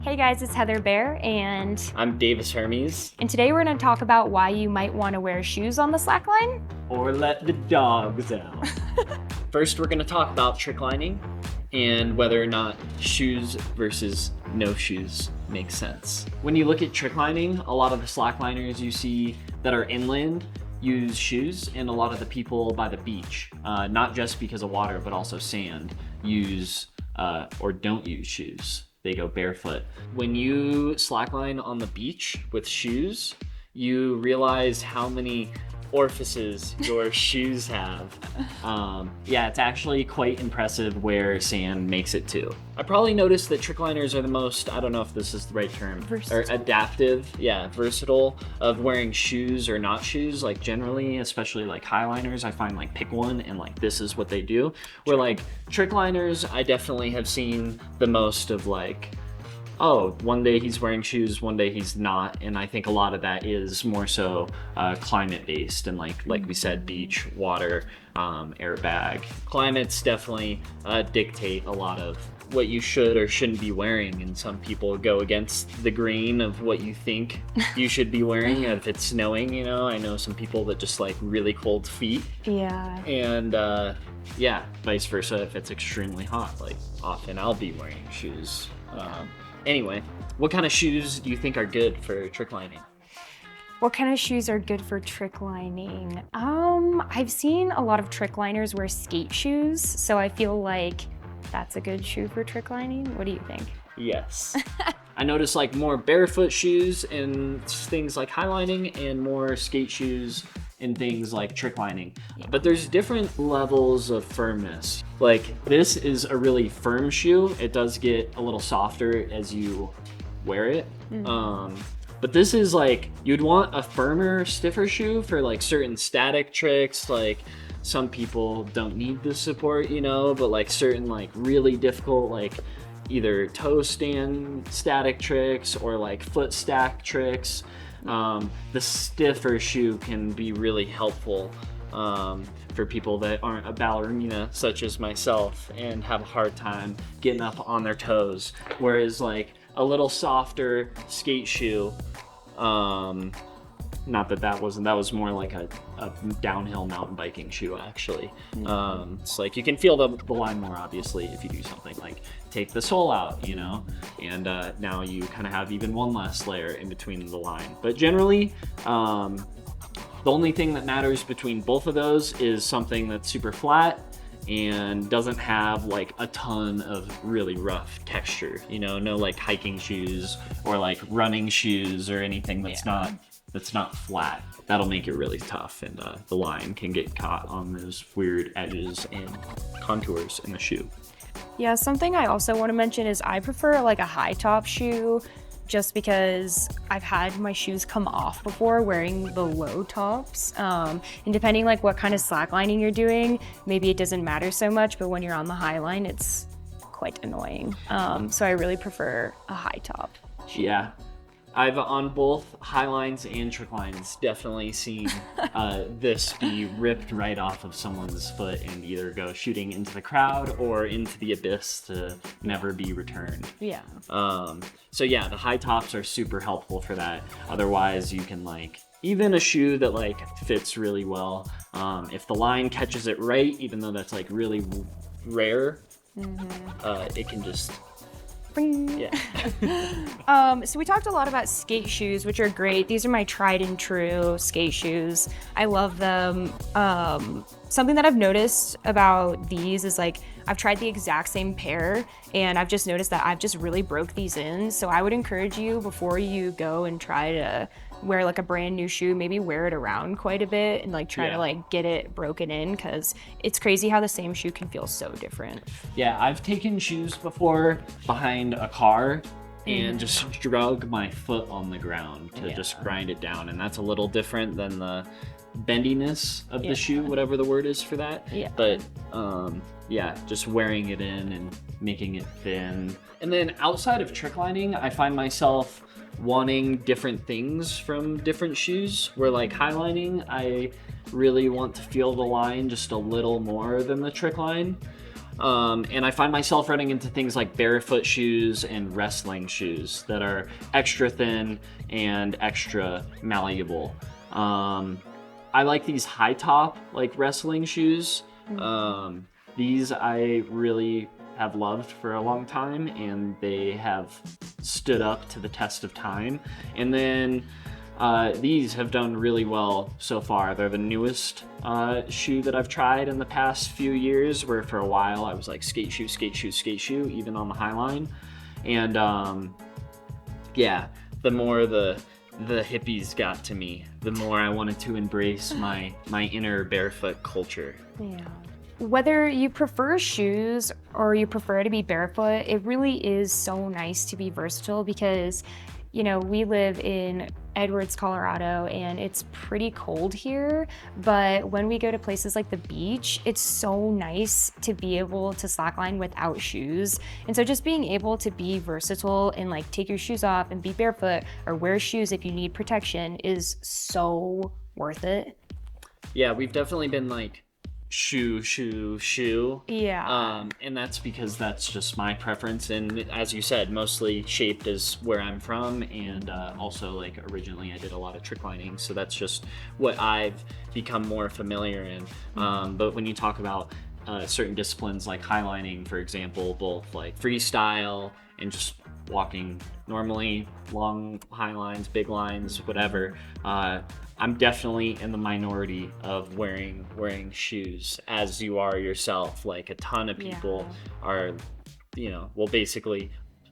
Hey guys, it's Heather Bear and I'm Davis Hermes. today we're going to talk about why you might want to wear shoes on the slackline. Or let the dogs out. First, we're going to talk about tricklining and whether or not shoes versus no shoes make sense. When you look at tricklining, a lot of the slackliners you see that are inland use shoes, and a lot of the people by the beach, not just because of water but also sand, use or don't use shoes. They go barefoot. When you slackline on the beach with shoes, you realize how many orifices your shoes have. Yeah, it's actually quite impressive where sand makes it to. I probably noticed that trickliners are the most, I don't know if this is the right term, Versatile. or adaptive, versatile of wearing shoes or not shoes. Like generally, especially like highliners, I find like pick one and like this is what they do. Where like trickliners, I definitely have seen the most of like, oh, one day he's wearing shoes, one day he's not, and I think a lot of that is more so climate based and like we said, beach, water, airbag. Climates definitely dictate a lot of what you should or shouldn't be wearing, and some people go against the grain of what you think you should be wearing. If it's snowing, you know, I know some people that just like really cold feet. Yeah. And vice versa, if it's extremely hot, like often I'll be wearing shoes. Anyway, what kind of shoes do you think are good for tricklining? What kind of shoes are good for tricklining? I've seen a lot of trickliners wear skate shoes, so I feel like that's a good shoe for tricklining. What do you think? Yes. I noticed like more barefoot shoes in things like highlining and more skate shoes in things like tricklining. Yeah. But there's different levels of firmness. Like this is a really firm shoe. It does get a little softer as you wear it. But this is like, you'd want a firmer, stiffer shoe for like certain static tricks. Like some people don't need the support, you know, but like certain like really difficult, like either toe stand static tricks or like foot stack tricks. The stiffer shoe can be really helpful for people that aren't a ballerina such as myself and have a hard time getting up on their toes. Whereas like a little softer skate shoe, not that was more like a downhill mountain biking shoe actually. It's like you can feel the line more obviously if you do something like take the sole out, you know, and now you kind of have even one less layer in between the line. But generally, the only thing that matters between both of those is something that's super flat and doesn't have like a ton of really rough texture, you know, no like hiking shoes or like running shoes or anything that's not flat. That'll make it really tough, and the line can get caught on those weird edges and contours in the shoe. Yeah, something I also want to mention is I prefer like a high top shoe just because I've had my shoes come off before wearing the low tops. And depending like what kind of slacklining you're doing, maybe it doesn't matter so much, but when you're on the high line, it's quite annoying. So I really prefer a high top shoe. Yeah. I've on both highlines and tricklines definitely seen this be ripped right off of someone's foot and either go shooting into the crowd or into the abyss to never be returned. Yeah. So yeah, the high tops are super helpful for that. Otherwise, you can like, even a shoe that like fits really well, if the line catches it right, even though that's like really rare, it can just... Yeah. So we talked a lot about skate shoes, which are great. These are my tried and true skate shoes. I love them. Something that I've noticed about these is like I've tried the exact same pair and I've just noticed that I've just really broke these in. So I would encourage you before you go and try to wear like a brand new shoe, maybe wear it around quite a bit and like try to like get it broken in, because it's crazy how the same shoe can feel so different. Yeah, I've taken shoes before behind a car and just drug my foot on the ground to just grind it down, and that's a little different than the bendiness of the shoe, whatever the word is for that. But just wearing it in and making it thin. And then outside of tricklining, I find myself wanting different things from different shoes, where like highlining, I really want to feel the line just a little more than the trick line. And I find myself running into things like barefoot shoes and wrestling shoes that are extra thin and extra malleable. I like these high top like wrestling shoes. These I really have loved for a long time, and they have stood up to the test of time. And then these have done really well so far. They're the newest shoe that I've tried in the past few years, where for a while I was like skate shoe, skate shoe, skate shoe, even on the Highline. And yeah, the more the hippies got to me, the more I wanted to embrace my inner barefoot culture. Yeah. Whether you prefer shoes or you prefer to be barefoot, it really is so nice to be versatile because, you know, we live in Edwards, Colorado, and it's pretty cold here. But when we go to places like the beach, it's so nice to be able to slackline without shoes. And so just being able to be versatile and like take your shoes off and be barefoot or wear shoes if you need protection is so worth it. Yeah, we've definitely been like shoe. Yeah. And that's because that's just my preference, and as you said, mostly shaped as where I'm from, and also like originally I did a lot of tricklining, so that's just what I've become more familiar in. But when you talk about certain disciplines like highlining, for example, both like freestyle and just walking normally, long high lines, big lines, whatever, I'm definitely in the minority of wearing shoes, as you are yourself. Like a ton of people are, you know, will basically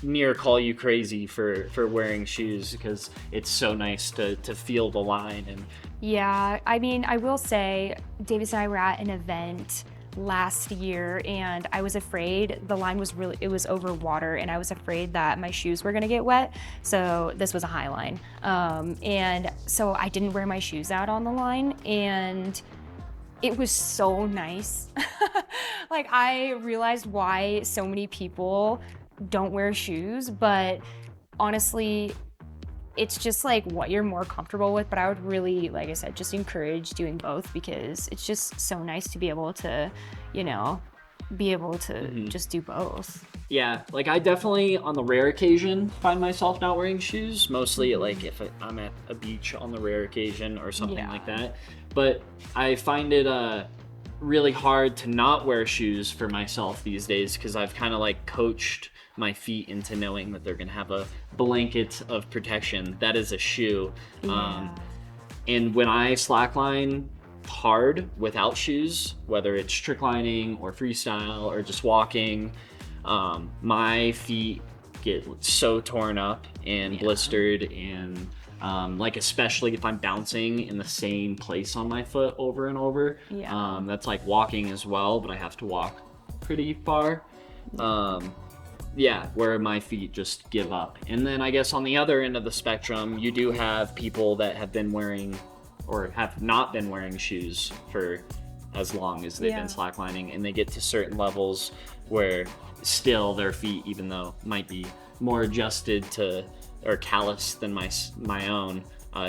near call you crazy for wearing shoes because it's so nice to feel the line. And yeah, I mean, I will say, Davis and I were at an event last year and I was afraid the line was it was over water, and I was afraid that my shoes were gonna get wet. So this was a high line. And so I didn't wear my shoes out on the line, and it was so nice. Like I realized why so many people don't wear shoes, but honestly, it's just like what you're more comfortable with. But I would really, like I said, just encourage doing both because it's just so nice to be able to, you know, just do both. Yeah, like I definitely on the rare occasion find myself not wearing shoes, mostly like if I'm at a beach on the rare occasion or something like that. But I find it really hard to not wear shoes for myself these days because I've kind of like coached my feet into knowing that they're gonna have a blanket of protection. That is a shoe. And when I slackline hard without shoes, whether it's tricklining or freestyle or just walking, my feet get so torn up and blistered, and like especially if I'm bouncing in the same place on my foot over and over. That's like walking as well, but I have to walk pretty far. Where my feet just give up. And then I guess on the other end of the spectrum, you do have people that have been wearing or have not been wearing shoes for as long as they've been slacklining, and they get to certain levels where still their feet, even though might be more adjusted to or callous than my own,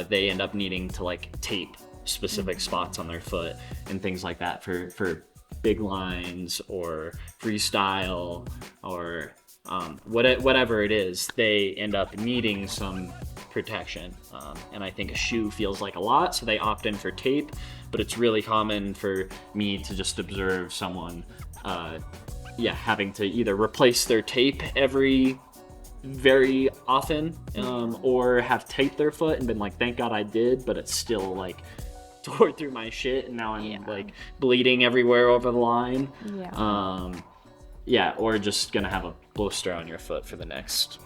they end up needing to like tape specific spots on their foot and things like that for big lines or freestyle or whatever it is. They end up needing some protection, and I think a shoe feels like a lot, so they opt in for tape. But it's really common for me to just observe someone having to either replace their tape very often, or have taped their foot and been like, thank God I did, but it's still like tore through my shit and now I'm like bleeding everywhere over the line. Or just gonna have a blister on your foot for the next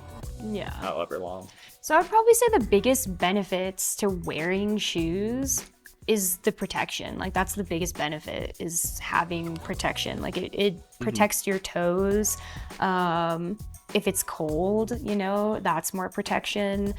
however long. So I would probably say the biggest benefits to wearing shoes is the protection. Like that's the biggest benefit, is having protection. Like it protects your toes. If it's cold, you know, that's more protection.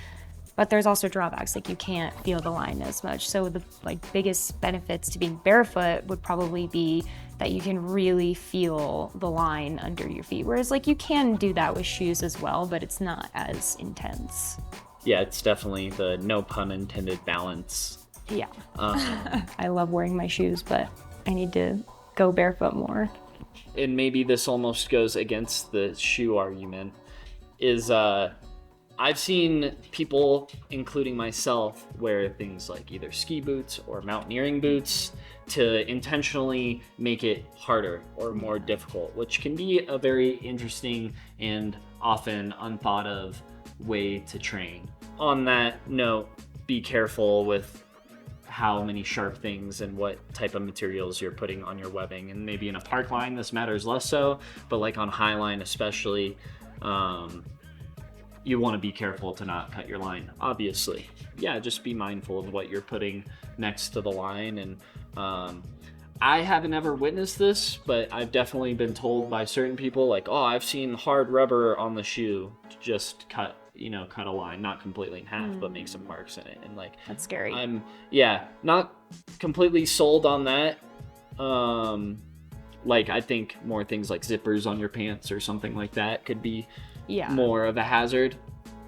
But there's also drawbacks, like you can't feel the line as much. So the biggest benefits to being barefoot would probably be that you can really feel the line under your feet. Whereas like you can do that with shoes as well, but it's not as intense. Yeah, it's definitely the no pun intended balance. Yeah. I love wearing my shoes, but I need to go barefoot more. and maybe this almost goes against the shoe argument, is I've seen people, including myself, wear things like either ski boots or mountaineering boots to intentionally make it harder or more difficult, which can be a very interesting and often unthought of way to train. On that note, be careful with how many sharp things and what type of materials you're putting on your webbing. And maybe in a park line, this matters less so, but like on Highline especially, you want to be careful to not cut your line, obviously. Yeah, just be mindful of what you're putting next to the line. And I haven't ever witnessed this, but I've definitely been told by certain people, like, oh, I've seen hard rubber on the shoe to just cut a line, not completely in half, but make some marks in it. And like, that's scary. I'm not completely sold on that. Like, I think more things like zippers on your pants or something like that could be more of a hazard.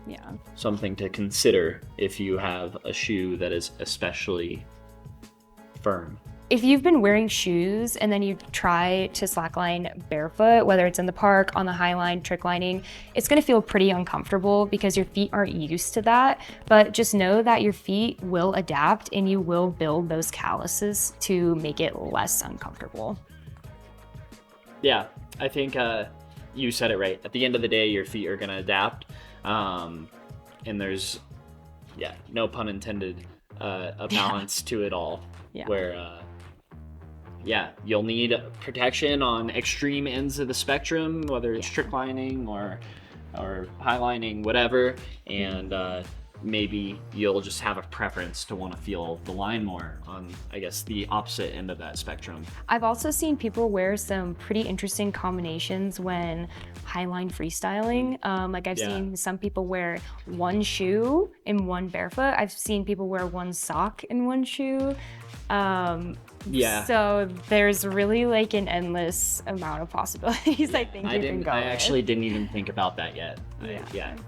Yeah. Something to consider if you have a shoe that is especially firm. If you've been wearing shoes and then you try to slackline barefoot, whether it's in the park, on the Highline, tricklining, it's gonna feel pretty uncomfortable because your feet aren't used to that. But just know that your feet will adapt and you will build those calluses to make it less uncomfortable. Yeah, I think you said it right. At the end of the day, your feet are gonna adapt. And there's, no pun intended, a balance to it all. Yeah. Where, you'll need protection on extreme ends of the spectrum, whether it's tricklining or highlining, whatever. And maybe you'll just have a preference to want to feel the line more on, I guess, the opposite end of that spectrum. I've also seen people wear some pretty interesting combinations when highline freestyling. Like I've seen some people wear one shoe in one barefoot. I've seen people wear one sock in one shoe. So there's really like an endless amount of possibilities. I think I actually didn't even think about that yet.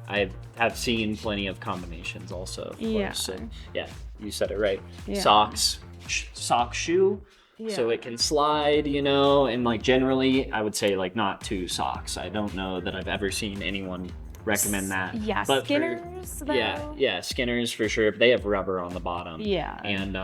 I have seen plenty of combinations also, of course. And you said it right. Socks, sock shoe, so it can slide, and like generally I would say like not two socks. I don't know that I've ever seen anyone recommend that. But Skinners though. Skinners for sure. They have rubber on the bottom. And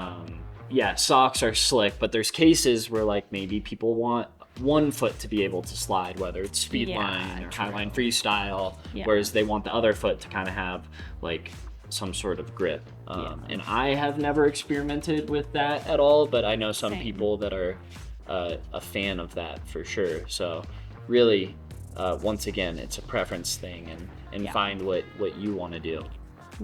socks are slick, but there's cases where like maybe people want one foot to be able to slide, whether it's Speedline or Highline Freestyle, whereas they want the other foot to kind of have like some sort of grip. And I have never experimented with that at all, but I know some people that are a fan of that for sure. So really, once again, it's a preference thing, and find what you want to do.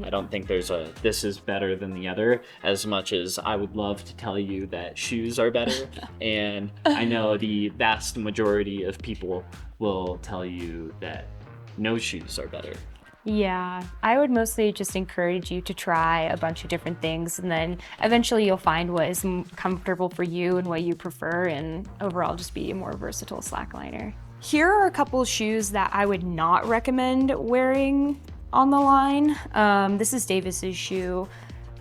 I don't think there's this is better than the other, as much as I would love to tell you that shoes are better. And I know the vast majority of people will tell you that no shoes are better. Yeah, I would mostly just encourage you to try a bunch of different things, and then eventually you'll find what is comfortable for you and what you prefer, and overall just be a more versatile slackliner. Here are a couple shoes that I would not recommend wearing on the line. This is Davis's shoe.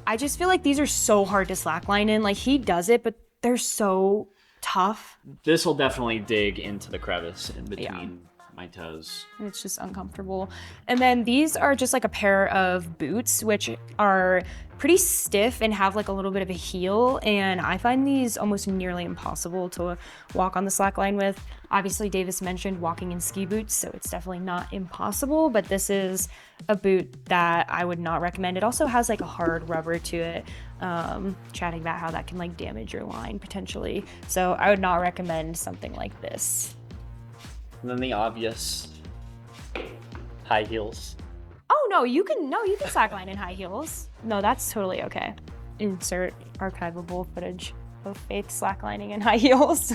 I just feel like these are so hard to slackline in. Like, he does it, but they're so tough. This will definitely dig into the crevice in between my toes. It's just uncomfortable. And then these are just like a pair of boots, which are pretty stiff and have like a little bit of a heel. And I find these almost nearly impossible to walk on the slackline with. Obviously, Davis mentioned walking in ski boots, so it's definitely not impossible, but this is a boot that I would not recommend. It also has like a hard rubber to it, chatting about how that can like damage your line potentially. So I would not recommend something like this. And then the obvious high heels. Oh no, you can slackline in high heels. No, that's totally okay. Insert archivable footage of Faith slacklining in high heels.